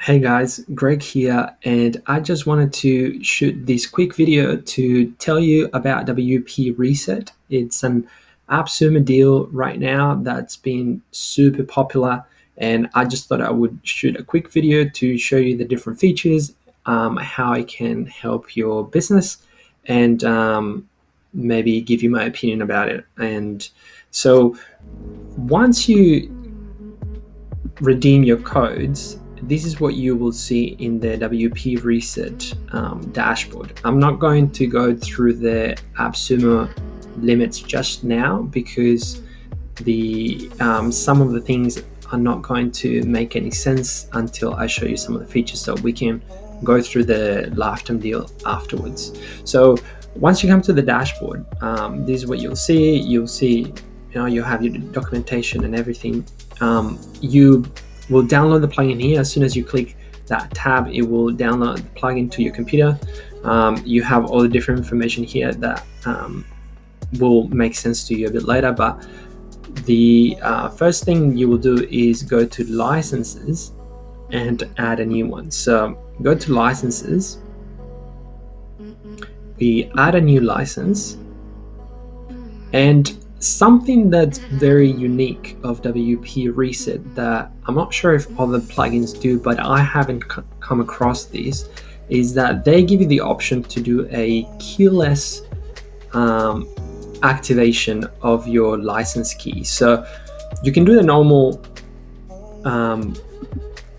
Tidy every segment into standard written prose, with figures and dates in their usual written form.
Hey guys, Greg here, and I just wanted to shoot this quick video to tell you about WP Reset. It's an Appsumo deal right now that's been super popular, and I just thought I would shoot a quick video to show you the different features, how it can help your business, and maybe give you my opinion about it. And so once you redeem your codes, this is what you will see in the WP Reset dashboard. I'm not going to go through the Appsumo limits just now because the some of the things are not going to make any sense until I show you some of the features, so we can go through the lifetime deal afterwards. So once you come to the dashboard, this is what you'll see. You'll have your documentation and everything. You will download the plugin here. As soon as you click that tab, it will download the plugin to your computer. You have all the different information here that will make sense to you a bit later, but the first thing you will do is go to licenses and add a new one. So go to licenses, we add a new license, and something that's very unique of WP Reset that I'm not sure if other plugins do, but I haven't come across this, is that they give you the option to do a keyless activation of your license key. So you can do the normal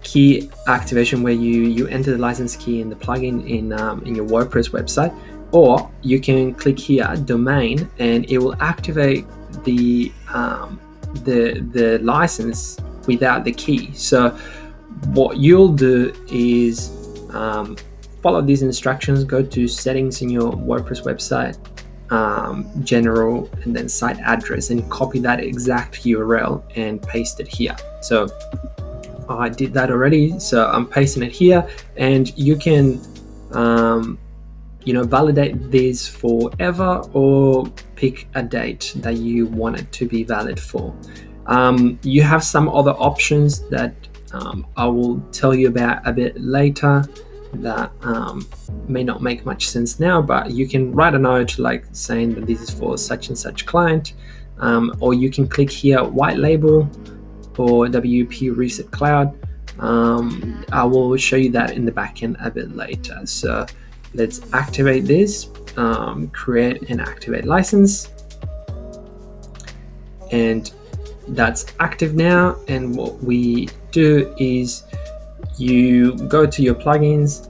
key activation where you enter the license key in the plugin in your WordPress website, or you can click here, domain, and it will activate the license without the key. So what you'll do is follow these instructions, go to settings in your WordPress website, general, and then site address, and copy that exact URL and paste it here. So I did that already, so I'm pasting it here, and you can validate this forever or pick a date that you want it to be valid for. You have some other options that I will tell you about a bit later that may not make much sense now, but you can write a note like saying that this is for such and such client, or you can click here, white label or WP Reset Cloud. I will show you that in the backend a bit later. So let's activate this, create and activate license, and that's active now. And what we do is you go to your plugins,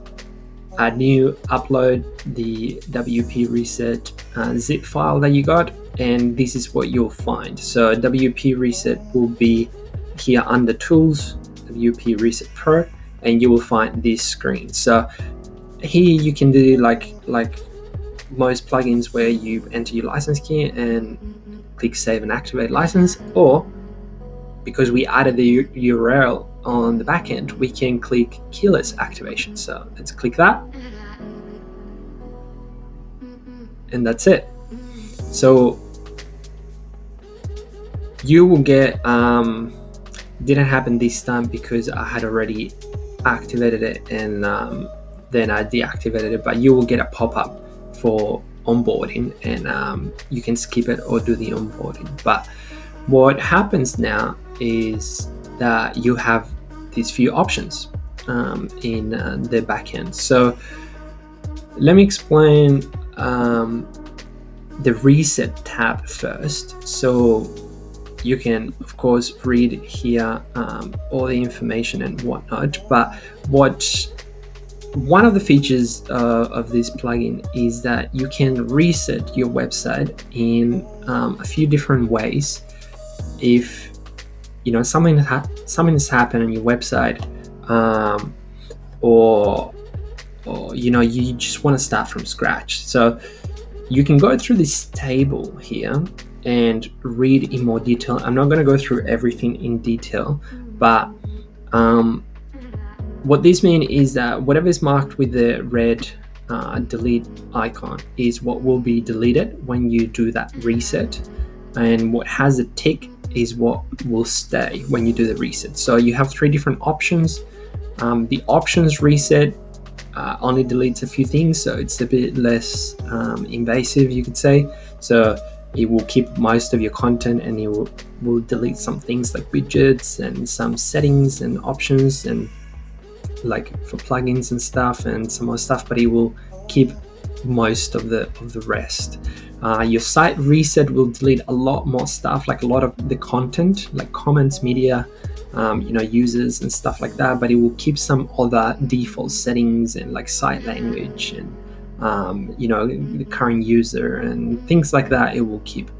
add new, upload the WP Reset zip file that you got, and this is what you'll find. So WP Reset will be here under tools, WP Reset Pro, and you will find this screen. So here you can do like most plugins where you enter your license key and click save and activate license, or because we added the URL on the back end, we can click keyless activation. So let's click that, and that's it. So you will get didn't happen this time because I had already activated it, and then I deactivated it, but you will get a pop-up for onboarding, and you can skip it or do the onboarding. But what happens now is that you have these few options in the backend. So let me explain the reset tab first. So you can of course read here all the information and whatnot, but one of the features of this plugin is that you can reset your website in a few different ways. If something has happened on your website, or you just want to start from scratch, so you can go through this table here and read in more detail. I'm not going to go through everything in detail, but what this means is that whatever is marked with the red delete icon is what will be deleted when you do that reset, and what has a tick is what will stay when you do the reset. So you have three different options. The options reset only deletes a few things, so it's a bit less invasive, you could say. So it will keep most of your content, and it will delete some things like widgets and some settings and options and like for plugins and stuff and some more stuff, but it will keep most of the rest. Your site reset will delete a lot more stuff, like a lot of the content, like comments, media, users and stuff like that, but it will keep some other default settings and like site language and the current user and things like that. It will keep.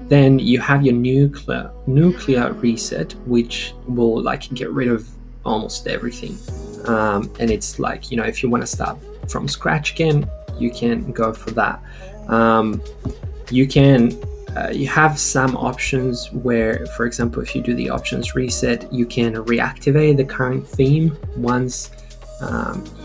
Then you have your nuclear reset, which will like get rid of almost everything. And it's like, if you want to start from scratch again, you can go for that. You have some options where, for example, if you do the options reset, you can reactivate the current theme once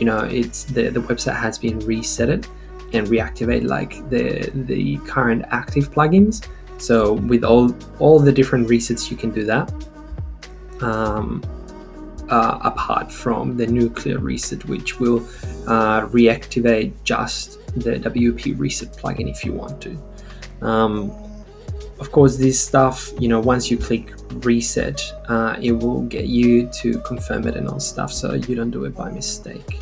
it's the website has been resetted, and reactivate like the current active plugins. So with all the different resets, you can do that. Apart from the nuclear reset, which will reactivate just the WP reset plugin if you want to. Of course, this stuff, once you click reset, it will get you to confirm it and all stuff, so you don't do it by mistake.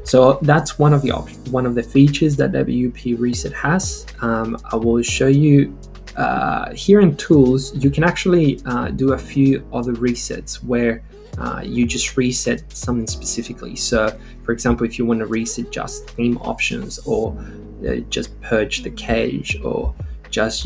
So that's one of the features that WP reset has. I will show you here in tools. You can actually do a few other resets where you just reset something specifically. So for example, if you want to reset just theme options, or just purge the cage, or just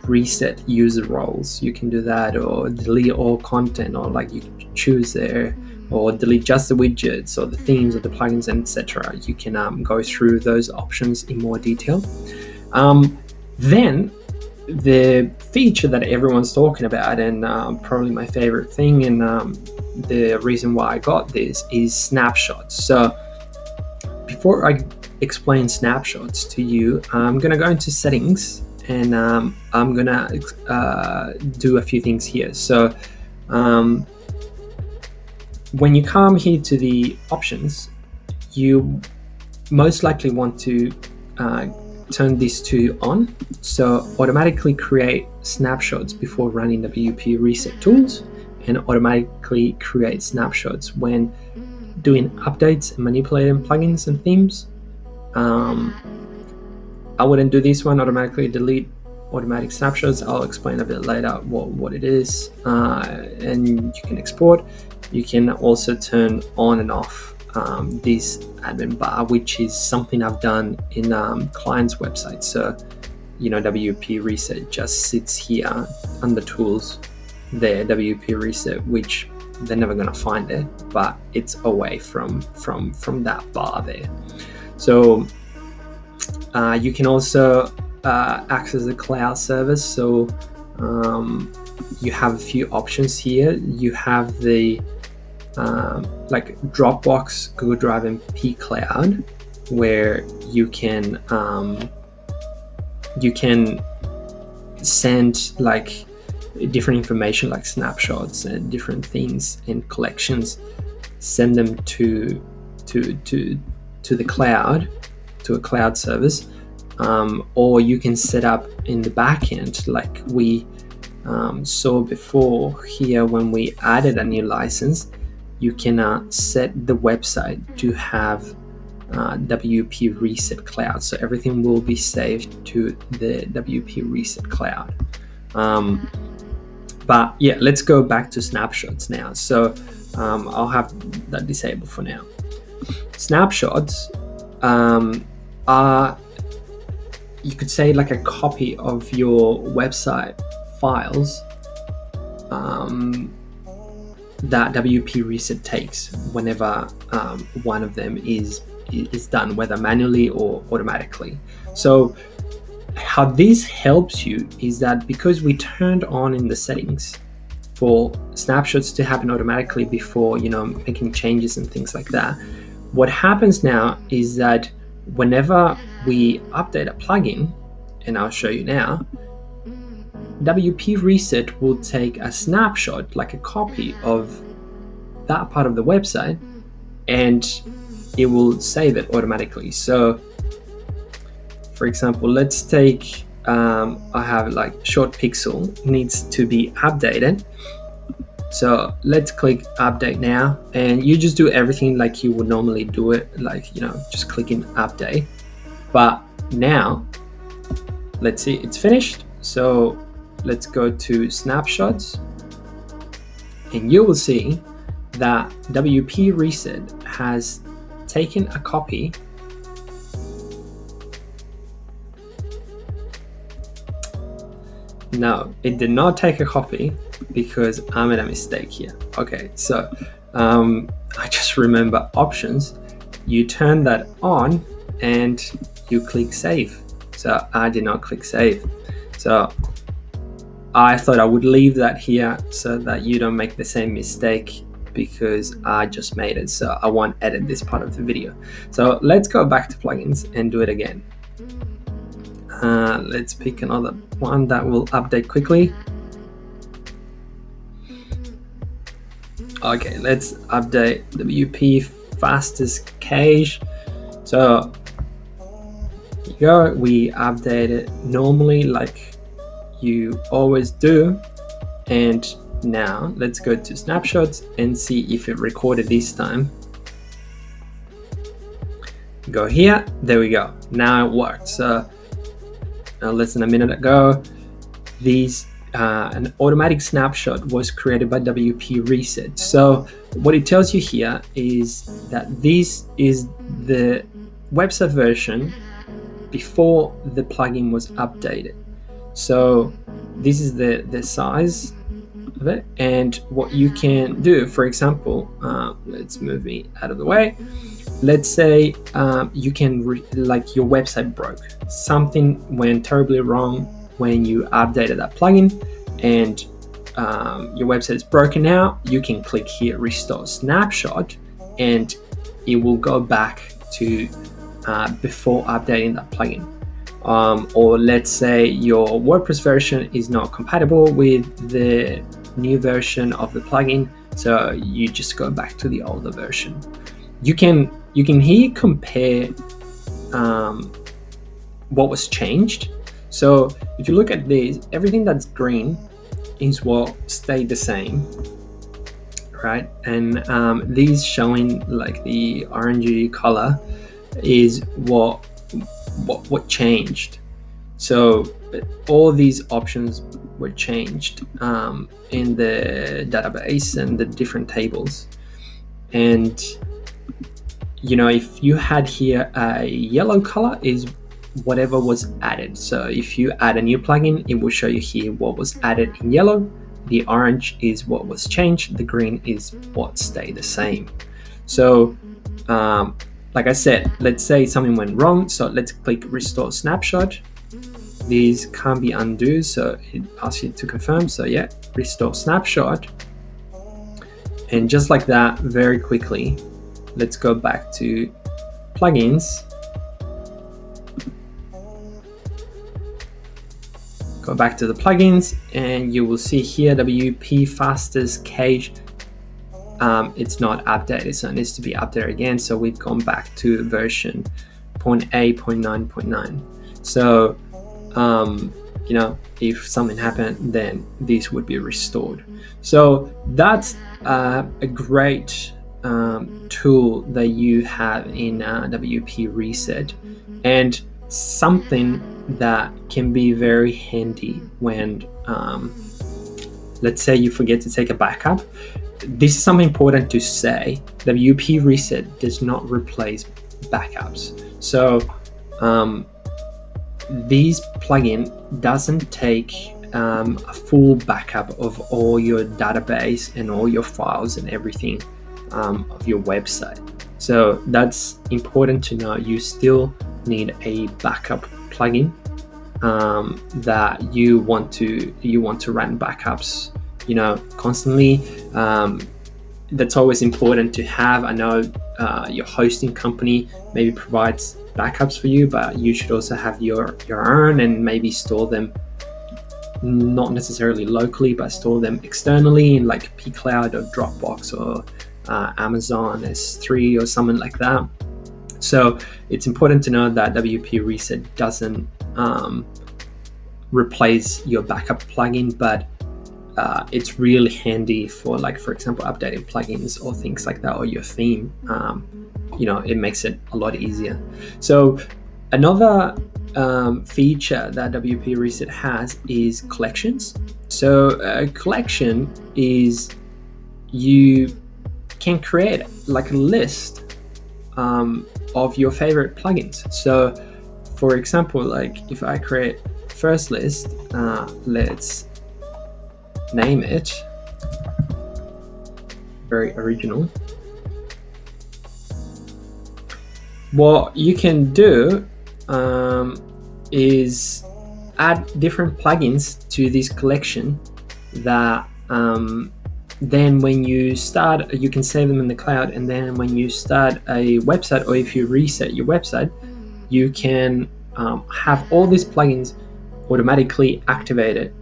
reset user roles, you can do that, or delete all content, or like you can choose there, or delete just the widgets or the themes or the plugins, etc. You can go through those options in more detail. Then the feature that everyone's talking about, and probably my favorite thing, and the reason why I got this, is snapshots. So before I explain snapshots to you, I'm going to go into settings, and I'm going to do a few things here. So when you come here to the options, you most likely want to turn this to on, so automatically create snapshots before running WP reset tools, and automatically create snapshots when doing updates and manipulating plugins and themes. I wouldn't do this one, automatically delete automatic snapshots. I'll explain a bit later what it is, and you can export. You can also turn on and off this admin bar, which is something I've done in clients' websites. So WP reset just sits here under tools there, WP reset, which they're never going to find it, but it's away from that bar there. So you can also access the cloud service. So you have a few options here. You have the like Dropbox, Google Drive, and pCloud, where you can send like different information, like snapshots and different things and collections, send them to the cloud, to a cloud service, or you can set up in the backend, like we saw before here when we added a new license. You can set the website to have WP Reset Cloud, so everything will be saved to the WP Reset Cloud. But yeah, let's go back to snapshots now. So I'll have that disabled for now. Snapshots are, you could say, like a copy of your website files that WP Reset takes whenever one of them is done, whether manually or automatically. So how this helps you is that because we turned on in the settings for snapshots to happen automatically before making changes and things like that, what happens now is that whenever we update a plugin, and I'll show you now, WP Reset will take a snapshot, like a copy of that part of the website, and it will save it automatically. So for example, let's take I have like short pixel needs to be updated. So let's click update now, and you just do everything like you would normally do it, like, you know, just clicking update. But now let's see, it's finished. So let's go to snapshots, and you will see that WP Reset has taken a copy. No, it did not take a copy because I made a mistake here. Okay, so I just remember options. You turn that on and you click save. So I did not click save. So I thought I would leave that here so that you don't make the same mistake, because I just made it. So I won't edit this part of the video. So let's go back to plugins and do it again. Let's pick another one that will update quickly. Okay, let's update WP fastest cache. So here you go, we update it normally like you always do. And now let's go to snapshots and see if it recorded this time. Go here, there we go, now it worked. So less than a minute ago, an automatic snapshot was created by WP Reset. So what it tells you here is that this is the website version before the plugin was updated. So this is the size of it, and what you can do, for example, let's move me out of the way. Let's say you can like your website broke, something went terribly wrong when you updated that plugin, and your website is broken now. You can click here, restore snapshot, and it will go back to before updating that plugin. Or let's say your WordPress version is not compatible with the new version of the plugin, so you just go back to the older version. You can here compare what was changed. So if you look at this, everything that's green is what stayed the same, right? And these showing like the orangey color is what changed. So all these options were changed in the database and the different tables. And you know, if you had here a yellow color is whatever was added. So if you add a new plugin, it will show you here what was added in yellow. The orange is what was changed. The green is what stayed the same. So like I said, let's say something went wrong. So let's click restore snapshot. These can't be undo, so it asks you to confirm. So yeah, restore snapshot. And just like that, very quickly, let's go back to plugins. Go back to the plugins, and you will see here WP fastest cache. It's not updated, so it needs to be updated again. So we've gone back to version 0.8.9.9. So you know, if something happened, then this would be restored. So that's a great tool that you have in WP Reset, and something that can be very handy when let's say you forget to take a backup. This is something important to say. WP Reset does not replace backups. So this plugin doesn't take a full backup of all your database and all your files and everything of your website. So that's important to know. You still need a backup plugin that you want to run backups, you know, constantly. That's always important to have. I know your hosting company maybe provides backups for you, but you should also have your own, and maybe store them not necessarily locally, but store them externally in like pCloud or Dropbox or Amazon S3 or something like that. So it's important to know that WP Reset doesn't replace your backup plugin, but it's really handy for, like, for example, updating plugins or things like that, or your theme. It makes it a lot easier. So another feature that WP Reset has is collections. So a collection is, you can create like a list of your favorite plugins. So for example, like if I create first list, let's name it, very original. What you can do is add different plugins to this collection that then when you start, you can save them in the cloud, and then when you start a website, or if you reset your website, you can have all these plugins automatically activated,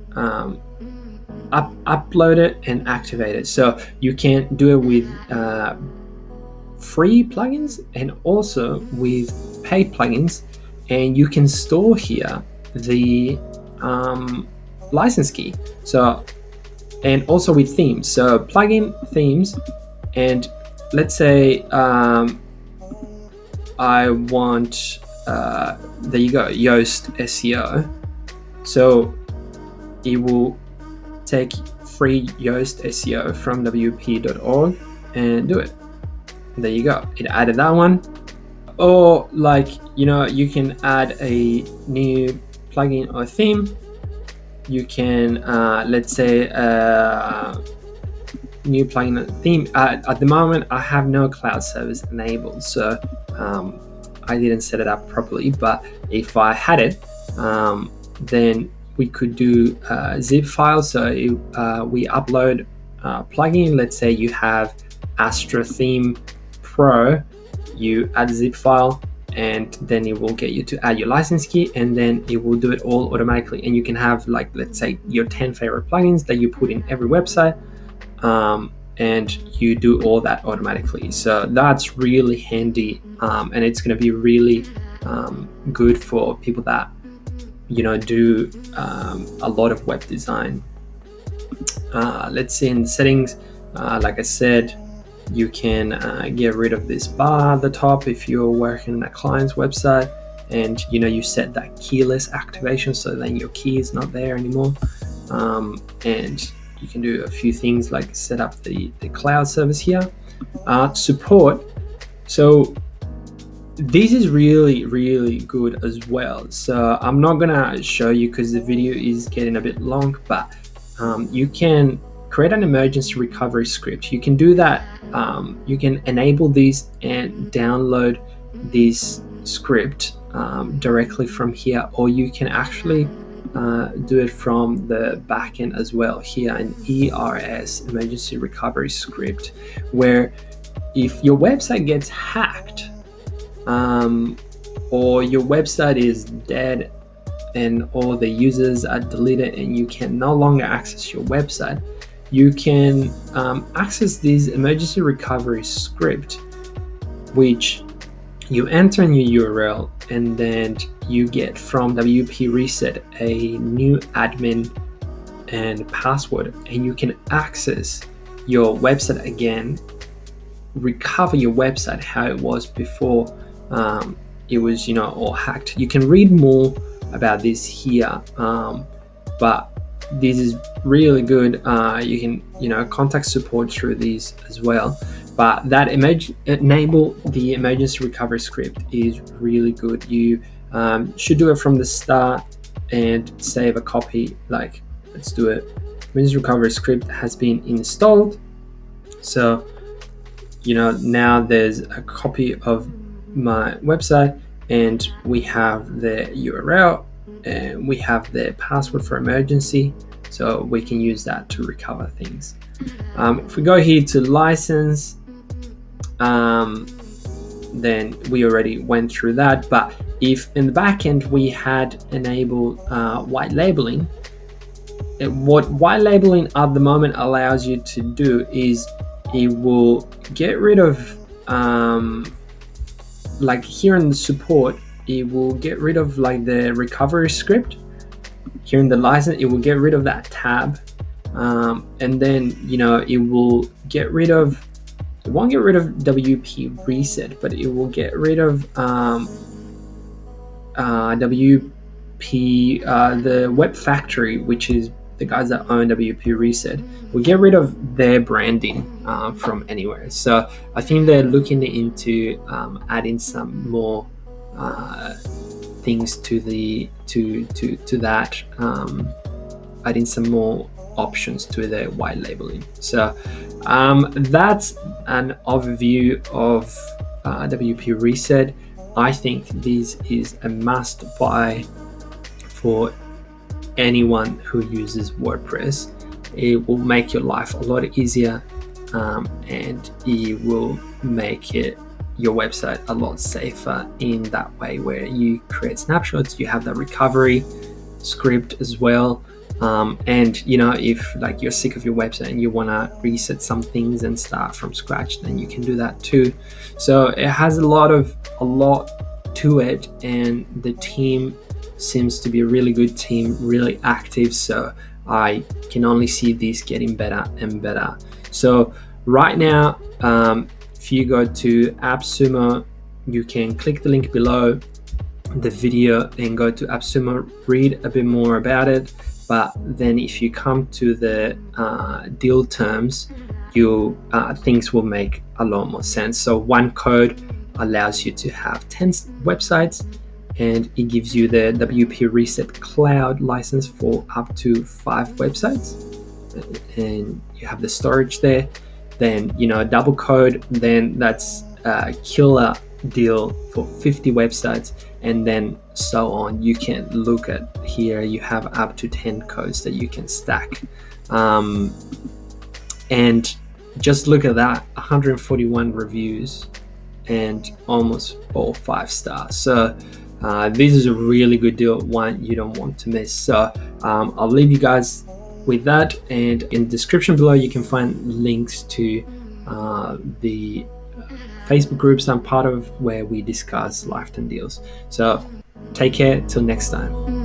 upload it and activate it. So you can do it with free plugins and also with paid plugins, and you can store here the license key. So, and also with themes, so plugin themes, and let's say I want there you go, Yoast SEO. So it will take free Yoast SEO from wp.org and do it. There you go, it added that one. Or like, you can add a new plugin or theme. You can let's say new plugin or theme. At the moment I have no cloud service enabled, so I didn't set it up properly, but if I had it, then we could do zip files. So we upload plugin. Let's say you have Astra Theme Pro, you add a zip file, and then it will get you to add your license key, and then it will do it all automatically. And you can have, like, let's say your 10 favorite plugins that you put in every website, and you do all that automatically. So that's really handy, and it's going to be really good for people that do a lot of web design. Let's see, in the settings, like I said, you can get rid of this bar at the top if you're working on a client's website, and you set that keyless activation, so then your key is not there anymore. And you can do a few things like set up the cloud service here. Support. So this is really, really good as well. So I'm not gonna show you because the video is getting a bit long, but you can create an emergency recovery script. You can do that. You can enable this and download this script directly from here, or you can actually do it from the backend as well here in ERS, emergency recovery script, where if your website gets hacked or your website is dead and all the users are deleted and you can no longer access your website, you can access this emergency recovery script, which you enter in your URL, and then you get from WP Reset a new admin and password, and you can access your website again, recover your website how it was before it was all hacked. You can read more about this here, but this is really good. You can contact support through these as well, but that enable the emergency recovery script is really good. You should do it from the start and save a copy. Like, let's do it. Emergency recovery script has been installed, so now there's a copy of my website, and we have the URL, and we have the password for emergency, so we can use that to recover things. If we go here to license, then we already went through that. But if in the backend we had enabled white labeling, what white labeling at the moment allows you to do is it will get rid of like here in the support, it will get rid of like the recovery script. Here in the license, it will get rid of that tab, and then it will get rid of. It won't get rid of WP reset, but it will get rid of WP the Web Factory, which is the guys that own WP Reset. Will get rid of their branding from anywhere. So I think they're looking into adding some more things to that, adding some more options to their white labeling. So that's an overview of WP Reset. I think this is a must buy for anyone who uses WordPress. It will make your life a lot easier, and it will make your website a lot safer in that way, where you create snapshots, you have the recovery script as well. And if like you're sick of your website and you want to reset some things and start from scratch, then you can do that too. So it has a lot to it, and the team seems to be a really good team, really active. So I can only see this getting better and better. So right now, if you go to Appsumo, you can click the link below the video and go to Appsumo, read a bit more about it. But then if you come to the deal terms, things will make a lot more sense. So one code allows you to have 10 websites, and it gives you the WP Reset Cloud license for up to 5 websites, and you have the storage there. Then double code, then that's a killer deal for 50 websites, and then so on. You can look at here, you have up to 10 codes that you can stack, and just look at that, 141 reviews and almost all 5 stars. So this is a really good deal, one you don't want to miss. So I'll leave you guys with that, and in the description below you can find links to the Facebook groups I'm part of, where we discuss lifetime deals. So take care till next time.